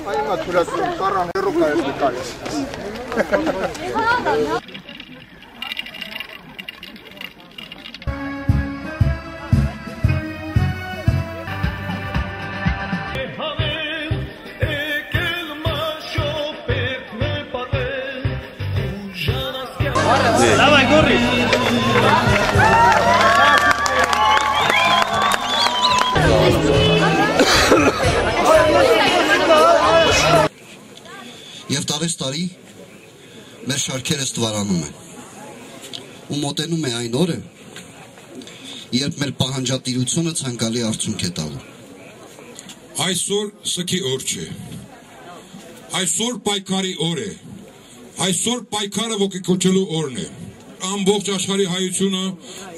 Ai maturat parang hero kayak sekali. Давай, Горри! Եվ տարի մեր շարքերը ստվարանում են ու մոտենում է այն օրը, երբ մեր պահանջատիրությունը ցանկալի արդյունք է տալու։ Այսօր սքի օր չէ, այսօր պայքարի օր է, այսօր պայքարը ոգեկոչելու օրն է, ամբողջ աշխարհի հայությունը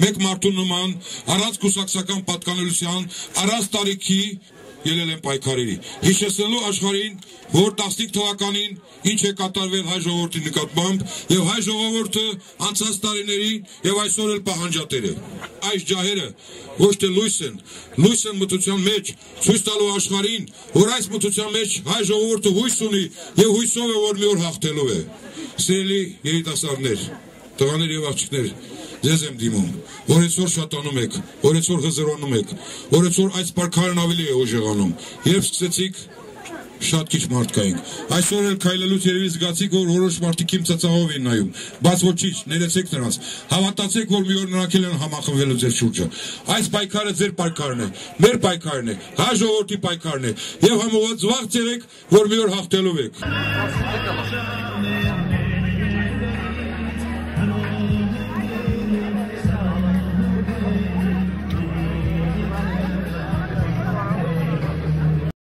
մեկ մարդու նման առանց կուսակցական պատկանելիության, առանց տարիքի ելել են պայքարերի, հիշեցնելու աշխարհին, որ 15 թվականին ինչ է կատարվել հայ ժողովրդի նկատմամբ եւ հայ ժողովուրդը անցած տարիներին եւ այսօր էլ պահանջատեր է։ Այս ջահերը ոչ թե լույս են մտության մեջ, ցույց տալու աշխարհին, որ այս մտության մեջ հայ ժողովուրդը հույս ունի եւ հույսով է, որ մի օր հաղթելու է։ Սիրելի երիտասարդներ, տղաներ եւ աղջիկներ, ձեզ եմ դիմում, որ այսօր շատանում եք, որ այսօր հզրանում եք, որ այսօր այս պայքարն ավելի է ուժեղանում։ Երբ սկսեցիք, շատ քիչ մարդ կայինք։ Այսօր էլ քայլելուց երևի զգացիք, որ որոշ մարդիկ իմ ծծաղով են նայում, բայց ոչինչ, ներեցեք նրանց, հավատացեք, որ մի օր նրանք են համախմբվելու ձեր շուրջը։ Այս պայքարը ձեր պայքարն է, մեր պայքարն է, հայ ժողովրդի պայքարն է, եւ համոզված եղեք, որ մի օր հաղթելու եք։